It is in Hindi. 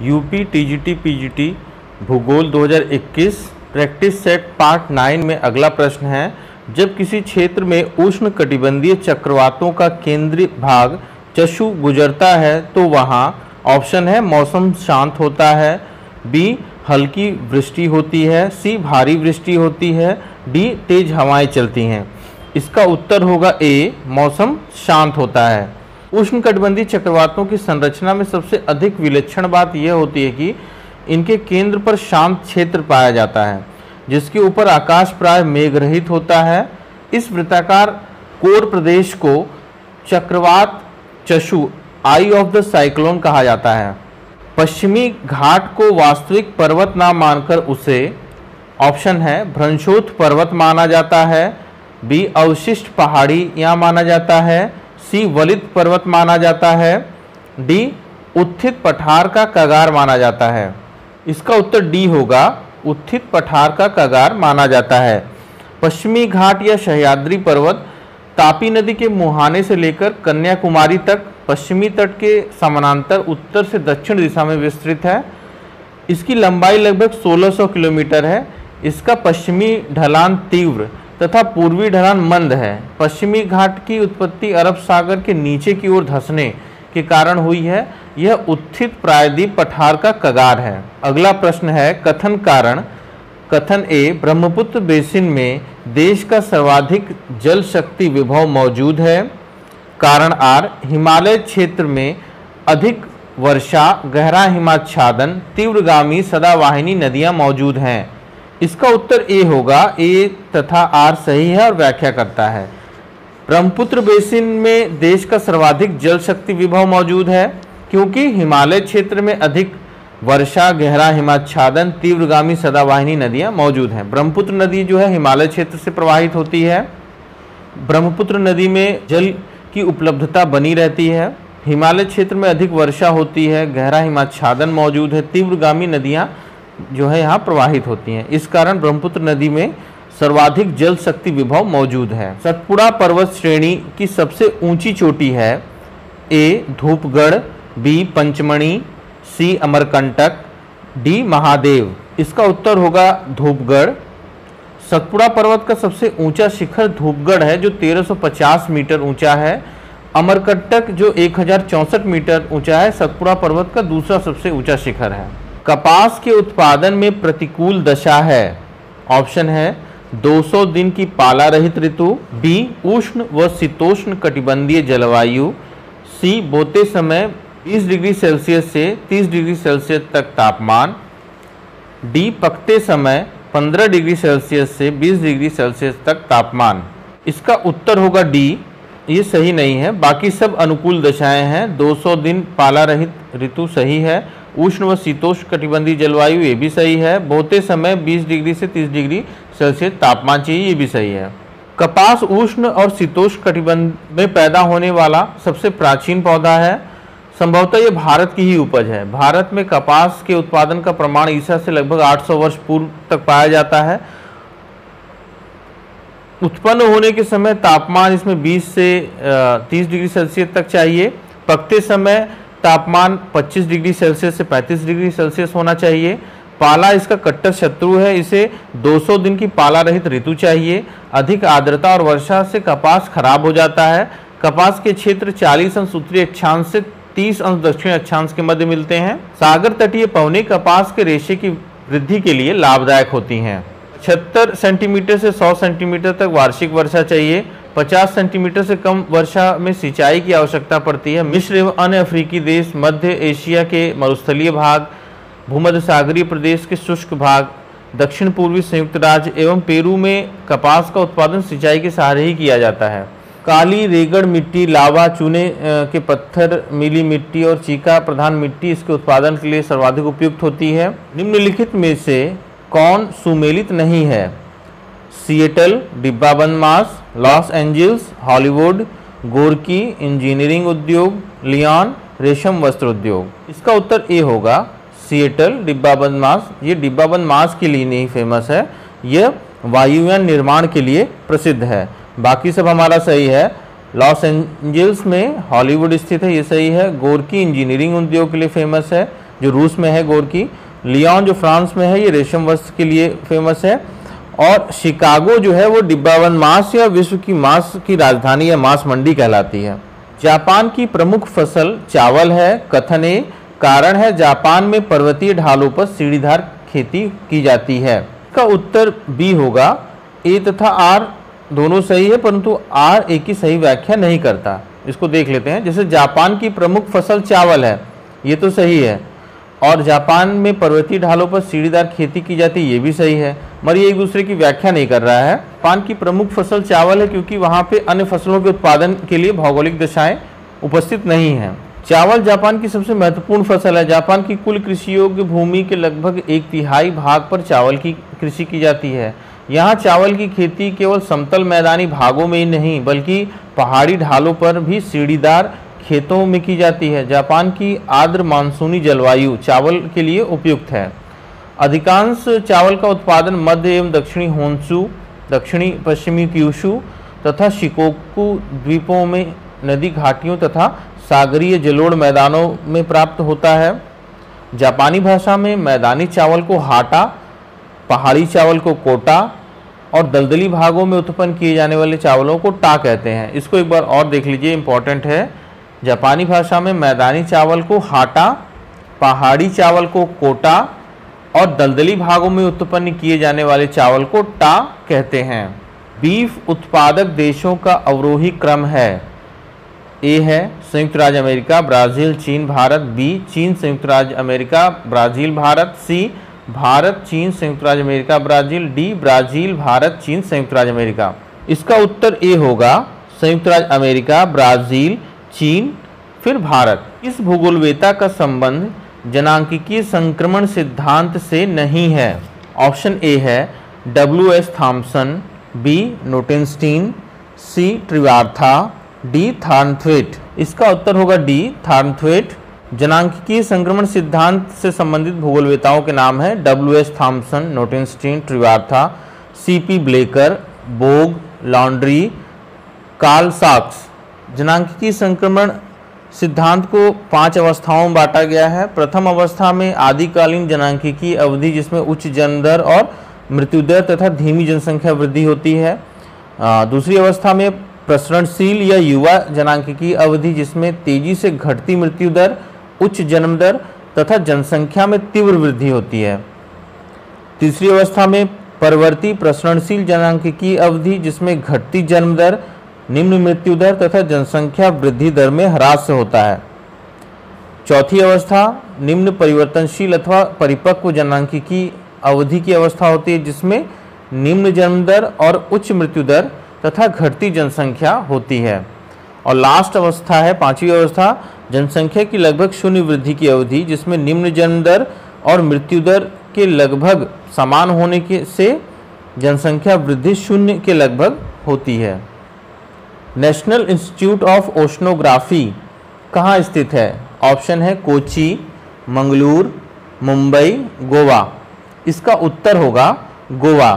यूपी टीजीटी पीजीटी भूगोल 2021 प्रैक्टिस सेट पार्ट 9 में अगला प्रश्न है। जब किसी क्षेत्र में उष्ण कटिबंधीय चक्रवातों का केंद्रीय भाग चशु गुजरता है तो वहाँ ऑप्शन है मौसम शांत होता है, बी हल्की वृष्टि होती है, सी भारी वृष्टि होती है, डी तेज हवाएं चलती हैं। इसका उत्तर होगा ए मौसम शांत होता है। उष्णकटिबंधीय चक्रवातों की संरचना में सबसे अधिक विलक्षण बात यह होती है कि इनके केंद्र पर शांत क्षेत्र पाया जाता है जिसके ऊपर आकाश प्राय मेघरहित होता है। इस वृत्ताकार कोर प्रदेश को चक्रवात चशु आई ऑफ द साइक्लोन कहा जाता है। पश्चिमी घाट को वास्तविक पर्वत नाम मानकर उसे ऑप्शन है भ्रंशोत्थ पर्वत माना जाता है, बी अवशिष्ट पहाड़ी यहाँ माना जाता है, सी वलित पर्वत माना जाता है, डी उत्थित पठार का कगार माना जाता है। इसका उत्तर डी होगा उत्थित पठार का कगार माना जाता है। पश्चिमी घाट या सह्याद्री पर्वत तापी नदी के मुहाने से लेकर कन्याकुमारी तक पश्चिमी तट के समानांतर उत्तर से दक्षिण दिशा में विस्तृत है। इसकी लंबाई लगभग 1600 किलोमीटर है। इसका पश्चिमी ढलान तीव्र तथा पूर्वी ढलान मंद है। पश्चिमी घाट की उत्पत्ति अरब सागर के नीचे की ओर धंसने के कारण हुई है। यह उत्थित प्रायद्वीप पठार का कगार है। अगला प्रश्न है कथन कारण। कथन ए ब्रह्मपुत्र बेसिन में देश का सर्वाधिक जल शक्ति विभव मौजूद है। कारण आर हिमालय क्षेत्र में अधिक वर्षा, गहरा हिमाच्छादन, तीव्रगामी सदावाहिनी नदियां मौजूद हैं। इसका उत्तर ए होगा। ए तथा आर सही है और व्याख्या करता है। ब्रह्मपुत्र बेसिन में देश का सर्वाधिक जल शक्ति विभव मौजूद है क्योंकि हिमालय क्षेत्र में अधिक वर्षा, गहरा हिमाच्छादन, तीव्रगामी सदावाहिनी नदियां मौजूद हैं। ब्रह्मपुत्र नदी जो है हिमालय क्षेत्र से प्रवाहित होती है। ब्रह्मपुत्र नदी में जल की उपलब्धता बनी रहती है। हिमालय क्षेत्र में अधिक वर्षा होती है, गहरा हिमाच्छादन मौजूद है, तीव्रगामी नदियां जो है यहाँ प्रवाहित होती हैं। इस कारण ब्रह्मपुत्र नदी में सर्वाधिक जल शक्ति विभव मौजूद है। सतपुड़ा पर्वत श्रेणी की सबसे ऊंची चोटी है। ए धूपगढ़, बी पंचमणी, सी अमरकंटक, डी महादेव। इसका उत्तर होगा धूपगढ़। सतपुड़ा पर्वत का सबसे ऊंचा शिखर धूपगढ़ है जो 1350 मीटर ऊंचा है। अमरकंटक जो 1064 मीटर ऊंचा है सतपुड़ा पर्वत का दूसरा सबसे ऊंचा शिखर है। कपास के उत्पादन में प्रतिकूल दशा है। ऑप्शन है 200 दिन की पाला रहित ऋतु, बी उष्ण व शीतोष्ण कटिबंधीय जलवायु, सी बोते समय 20 डिग्री सेल्सियस से 30 डिग्री सेल्सियस तक तापमान, डी पकते समय 15 डिग्री सेल्सियस से 20 डिग्री सेल्सियस तक तापमान। इसका उत्तर होगा डी। ये सही नहीं है, बाकी सब अनुकूल दशाएं हैं। 200 दिन पाला रहित ऋतु सही है। उष्ण व शीतोष्ण कटिबंधीय जलवायु ये भी सही है। बोते समय 20 डिग्री से 30 डिग्री सेल्सियस तापमान चाहिए, ये भी सही है। कपास उष्ण और शीतोष्ण कटिबंध में पैदा होने वाला सबसे प्राचीन पौधा है। संभवतः ये भारत की ही उपज है। भारत में कपास के उत्पादन का प्रमाण ईसा से लगभग 800 वर्ष पूर्व तक पाया जाता है। उत्पन्न होने के समय तापमान इसमें 20 से 30 डिग्री सेल्सियस तक चाहिए। पकते समय तापमान 25 डिग्री सेल्सियस से 35 डिग्री सेल्सियस होना चाहिए। पाला इसका कट्टर शत्रु है। इसे 200 दिन की पाला रहित ऋतु चाहिए। अधिक आर्द्रता और वर्षा से कपास खराब हो जाता है। कपास के क्षेत्र 40 अंश उत्तरी अक्षांश से 30 अंश दक्षिण अक्षांश के मध्य मिलते हैं। सागर तटीय पवने कपास के रेशे की वृद्धि के लिए लाभदायक होती हैं। 76 सेंटीमीटर से 100 सेंटीमीटर तक वार्षिक वर्षा चाहिए। 50 सेंटीमीटर से कम वर्षा में सिंचाई की आवश्यकता पड़ती है। मिस्र एवं अन्य अफ्रीकी देश, मध्य एशिया के मरुस्थलीय भाग, भूमध्य सागरीय प्रदेश के शुष्क भाग, दक्षिण पूर्वी संयुक्त राज्य एवं पेरू में कपास का उत्पादन सिंचाई के सहारे ही किया जाता है। काली रेगड़ मिट्टी, लावा, चूने के पत्थर, मिली मिट्टी और चीका प्रधान मिट्टी इसके उत्पादन के लिए सर्वाधिक उपयुक्त होती है। निम्नलिखित में से कौन सुमेलित नहीं है? सिएटल डिब्बाबंद मास, लॉस एंजल्स, हॉलीवुड, गोरकी इंजीनियरिंग उद्योग, लियोन रेशम वस्त्र उद्योग। इसका उत्तर ए होगा सिएटल डिब्बाबंद मास। ये डिब्बाबंद मास के लिए नहीं फेमस है, यह वायुयान निर्माण के लिए प्रसिद्ध है। बाकी सब हमारा सही है। लॉस एंजल्स में हॉलीवुड स्थित है, ये सही है। गोरकी इंजीनियरिंग उद्योग के लिए फेमस है। जो रूस में है गोरकी, लियोन जो फ्रांस में है, ये रेशम वस्त्र के लिए फेमस है, और शिकागो जो है वो डिब्बाबंद मांस या विश्व की मांस की राजधानी या मांस मंडी कहलाती है। जापान की प्रमुख फसल चावल है। कथन ए, कारण है जापान में पर्वतीय ढालों पर सीढ़ीदार खेती की जाती है। इसका उत्तर बी होगा। ए तथा आर दोनों सही है, परंतु आर ए की सही व्याख्या नहीं करता। इसको देख लेते हैं। जैसे जापान की प्रमुख फसल चावल है, ये तो सही है, और जापान में पर्वतीय ढालों पर सीढ़ीदार खेती की जाती है, ये भी सही है, मगर ये एक दूसरे की व्याख्या नहीं कर रहा है। जापान की प्रमुख फसल चावल है क्योंकि वहाँ पे अन्य फसलों के उत्पादन के लिए भौगोलिक दशाएं उपस्थित नहीं हैं। चावल जापान की सबसे महत्वपूर्ण फसल है। जापान की कुल कृषि योग्य भूमि के लगभग 1/3 भाग पर चावल की कृषि की जाती है। यहाँ चावल की खेती केवल समतल मैदानी भागों में ही नहीं बल्कि पहाड़ी ढालों पर भी सीढ़ीदार खेतों में की जाती है। जापान की आर्द्र मानसूनी जलवायु चावल के लिए उपयुक्त है। अधिकांश चावल का उत्पादन मध्य एवं दक्षिणी होन्शु, दक्षिणी पश्चिमी क्यूशु तथा शिकोकू द्वीपों में नदी घाटियों तथा सागरीय जलोढ़ मैदानों में प्राप्त होता है। जापानी भाषा में मैदानी चावल को हाटा, पहाड़ी चावल को कोटा और दलदली भागों में उत्पन्न किए जाने वाले चावलों को टा कहते हैं। इसको एक बार और देख लीजिए, इंपॉर्टेंट है। जापानी भाषा में मैदानी चावल को हाटा, पहाड़ी चावल को कोटा और दलदली भागों में उत्पन्न किए जाने वाले चावल को टा कहते हैं। बीफ उत्पादक देशों का अवरोही क्रम है। ए है संयुक्त राज्य अमेरिका, ब्राज़ील, चीन, भारत। बी चीन, संयुक्त राज्य अमेरिका, ब्राज़ील, भारत। सी भारत, चीन, संयुक्त राज्य America, Brazil. D Brazil, Bharat, चीन, संयुक्त राज्य अमेरिका। इसका उत्तर ए होगा, संयुक्त राज्य अमेरिका, ब्राज़ील, चीन, फिर भारत। इस भूगोलवेत्ता का संबंध जनांकीय संक्रमण सिद्धांत से नहीं है। ऑप्शन ए है W.S. थॉम्सन, बी नोटेनस्टीन, सी ट्रिवार्था, डी थॉर्नथ्वेट। इसका उत्तर होगा डी थॉर्नथ्वेट। जनांकीय संक्रमण सिद्धांत से संबंधित भूगोलवेत्ताओं के नाम है W.S. Thompson, Notestein, Trewartha, C.P. Blacker, Bogue, Landry, Karl Sax. जनांकीय संक्रमण सिद्धांत को 5 अवस्थाओं में बांटा गया है। प्रथम अवस्था में आदिकालीन जनांकीय अवधि जिसमें उच्च जन्म दर और मृत्यु दर तथा धीमी जनसंख्या वृद्धि होती है। दूसरी अवस्था में प्रसरणशील या युवा जनांकीय अवधि जिसमें तेजी से घटती मृत्यु दर, उच्च जन्म दर तथा जनसंख्या में तीव्र वृद्धि होती है। तीसरी अवस्था में परवर्ती प्रसरणशील जनांकीय अवधि जिसमें घटती जन्म दर, निम्न मृत्यु दर तथा जनसंख्या वृद्धि दर में ह्रास होता है। चौथी अवस्था निम्न परिवर्तनशील अथवा परिपक्व जनांकीय अवधि की अवस्था होती है जिसमें निम्न जन्म दर और उच्च मृत्यु दर तथा घटती जनसंख्या होती है। और लास्ट अवस्था है 5वीं अवस्था, जनसंख्या की लगभग शून्य वृद्धि की अवधि जिसमें निम्न जन्म दर और मृत्यु दर के लगभग समान होने के से जनसंख्या वृद्धि शून्य के लगभग होती है। नेशनल इंस्टीट्यूट ऑफ ओशनोग्राफी कहाँ स्थित है? ऑप्शन है कोची, मंगलूर, मुंबई, गोवा। इसका उत्तर होगा गोवा।